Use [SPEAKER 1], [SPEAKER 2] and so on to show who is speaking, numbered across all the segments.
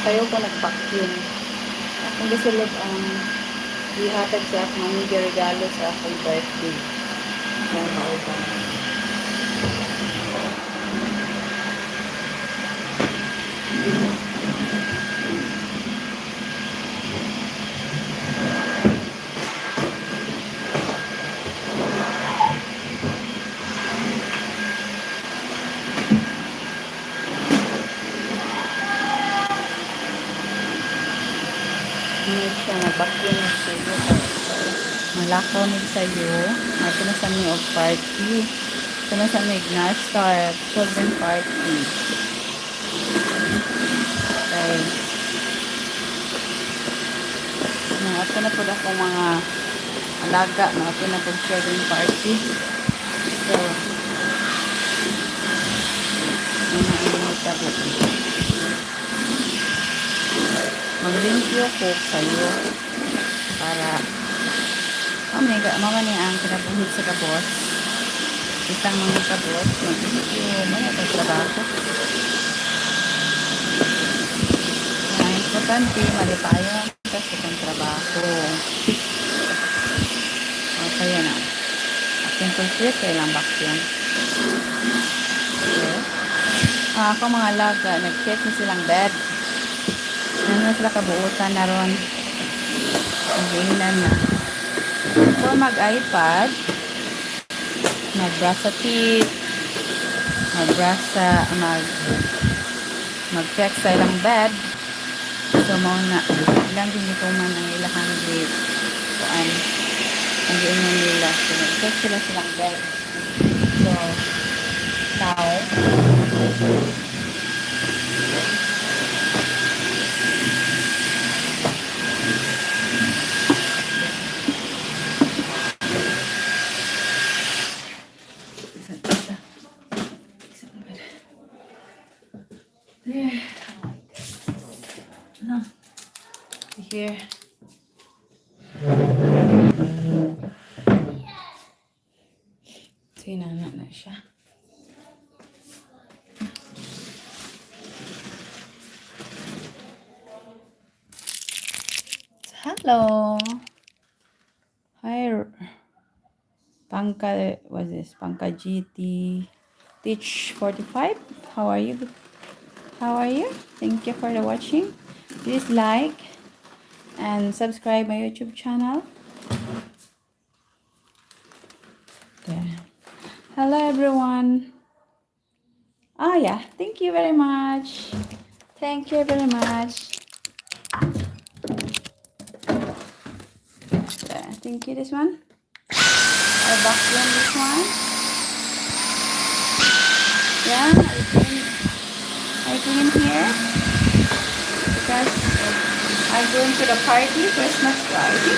[SPEAKER 1] Sayo ko nag-vacuum. Akong gisulod ang ihatag sa akong amiga regalo sa akong birthday. Kaya mauban. May siya nag-vacuum na sayo. Malakaw ni sayo. Ito na sa may of party. Ito na sa may Nustar children party. Okay. Ito na po ako mga alaga. Ito na po children party. So, maglimpyo ko sayo para mama ni ang kinabuhid sa kabos. Isang mga kabos maglimpyo may ito trabaho. Ang importante malipayon kasi itong trabaho. Okay na. Ating complete kailang vacuum. Okay. Ako mga alaga nag-check na silang bed. Ano sila kabuutan na ron. Ang na. Before mag-iPad, mag-brush sa teeth, mag-check sa ilang bed. So, muna, ilang ginituman ang ilang grade. So, ang giingon nila. So, mag-check sila silang bed. So, now, here. Sinana na siya. Hello. Hi. What's this? Pangka GT Teach 45. How are you? How are you? Thank you for the watching. Please like and subscribe my YouTube channel. Okay. Hello everyone. Oh yeah, thank you very much. Thank you very much. Okay, thank you. This one. I vacuum this one. Yeah, I clean here because I'm going to the party, Christmas party.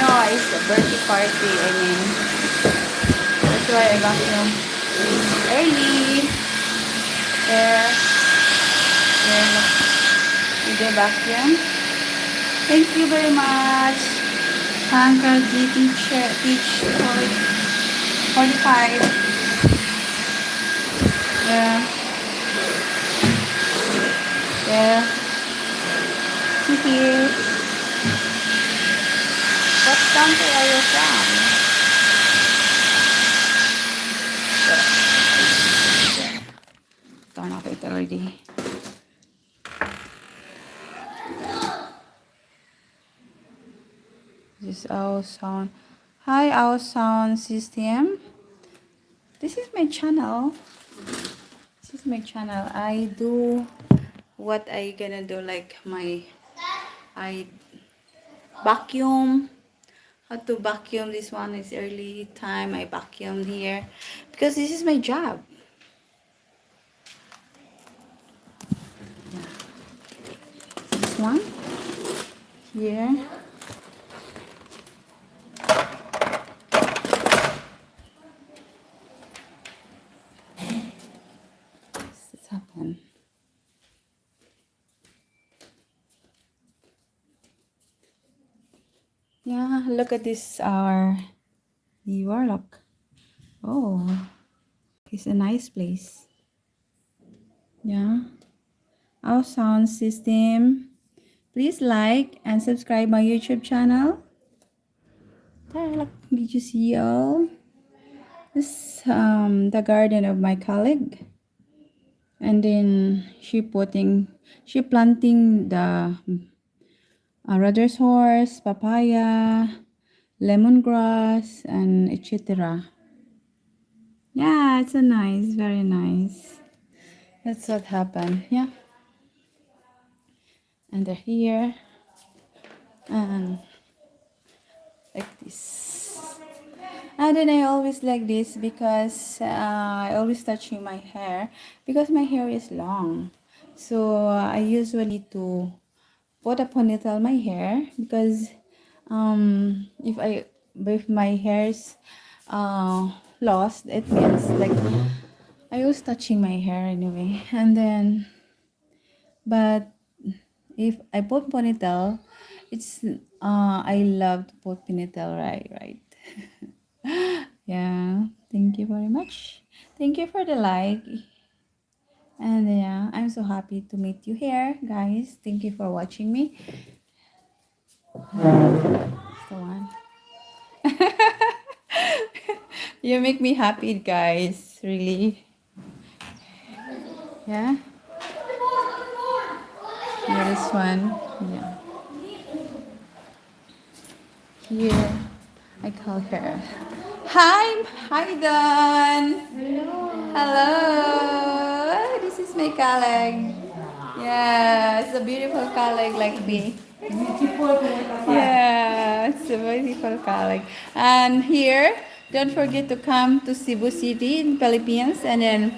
[SPEAKER 1] No, it's a birthday party. I mean, that's why I vacuum early. There. You do vacuum. Thank you very much. Pangka Teach 45. Yeah. Yeah. See here. What country are you from? Turn off it already. This is our sound. Hi, our sound system. This is my channel. This is my channel. I do what I gonna do, like I vacuum. How to vacuum. This one is early time. I vacuum here because this is my job. This one here. What's happened? Yeah, look at this, our the warlock. Oh, it's a nice place. Yeah, our sound system. Please like and subscribe my YouTube channel. Did you see all? This the garden of my colleague. And then she planting the rudder's horse, papaya, lemongrass, and etc. Yeah, it's a nice, very nice. That's what happened. Yeah. And they're here. And like this. And then I always like this because I always touching my hair because my hair is long. So I usually to put a ponytail my hair because if my hair's lost, it means like I was touching my hair anyway. And then but if I put ponytail, it's I love to put ponytail, right. Yeah, thank you very much. Thank you for the like. And yeah, I'm so happy to meet you here, guys. Thank you for watching me. That's the one. You make me happy, guys. Really. Yeah. Yeah, this one. Yeah. Here, I call her. Hi, Don. Hello. This is my colleague. Yeah, it's a beautiful colleague like me. Yeah, it's a beautiful colleague. And here, don't forget to come to Cebu City in Philippines and then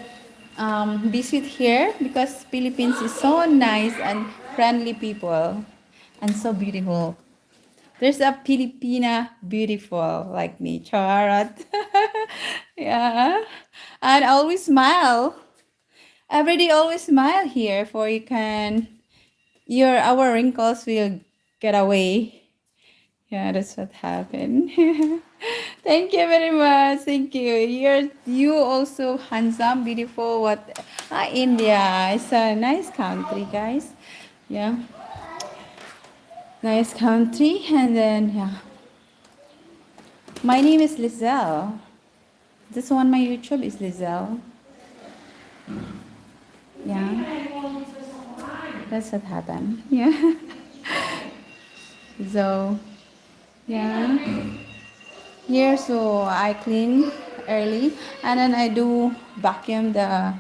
[SPEAKER 1] visit here because Philippines is so nice and friendly people and so beautiful. There's a Filipina beautiful like me, Charat. Yeah. And always smile. Every day always smile here for you can our wrinkles will get away. Yeah, that's what happened. Thank you very much. Thank you. You also handsome, beautiful. India is a nice country, guys. Yeah, nice country. And then yeah, my name is Lizelle. This one my YouTube is Lizelle. Yeah, that's what happened. Yeah. So yeah. Here, so I clean early and then I do vacuum the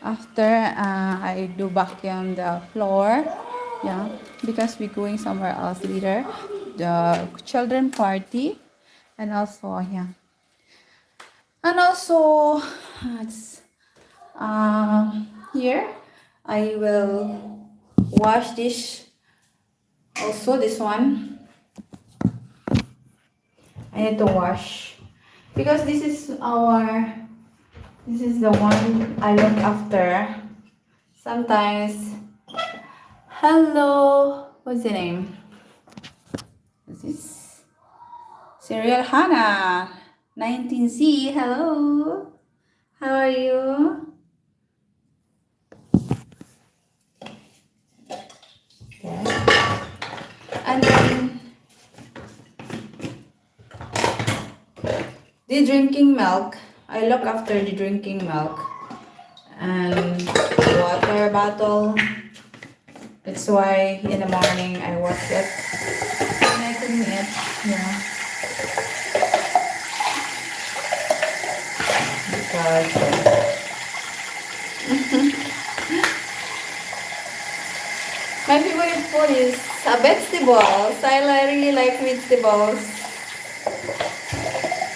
[SPEAKER 1] I do vacuum the floor. Yeah, because we're going somewhere else later, the children party, and also yeah, and also it's here I will wash this. Also this one I need to wash because this is the one I look after. Sometimes, hello, what's the name? This is Serial Hannah, 19C. Hello, how are you? Yeah. And then the drinking milk. I look after the drinking milk and water bottle. That's why in the morning I wash it and I clean it. Yeah. Because my favorite food is vegetables. I really like vegetables.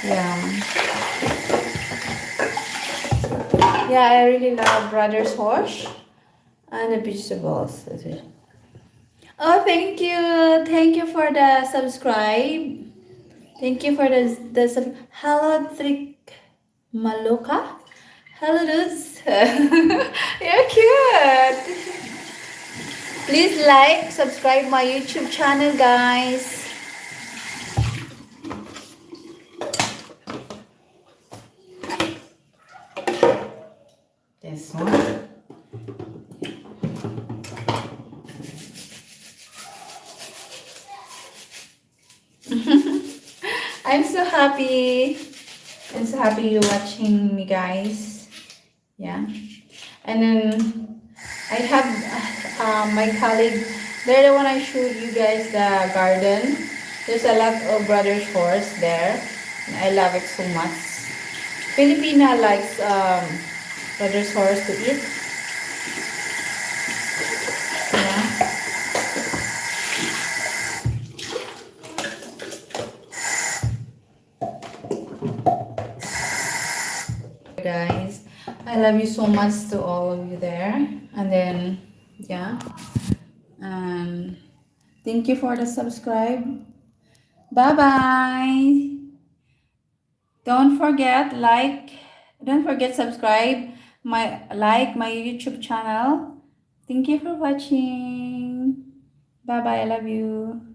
[SPEAKER 1] Yeah. Yeah, I really love Brother's Horse and the vegetables. That's it. Oh, thank you. Thank you for the subscribe. Thank you for hello, Trick Maluka. Hello, dudes. You're cute. Please like, subscribe my YouTube channel, guys. This one. I'm so happy. I'm so happy you're watching me, guys. Yeah. And then I have my colleague. They're the one I showed you guys the garden. There's a lot of brother's horse there. And I love it so much. Filipina likes brother's horse to eat. Yeah. Guys, I love you so much to all of you there. And then, yeah. Thank you for the subscribe. Bye bye. Don't forget don't forget subscribe my YouTube channel. Thank you for watching. Bye bye. I love you.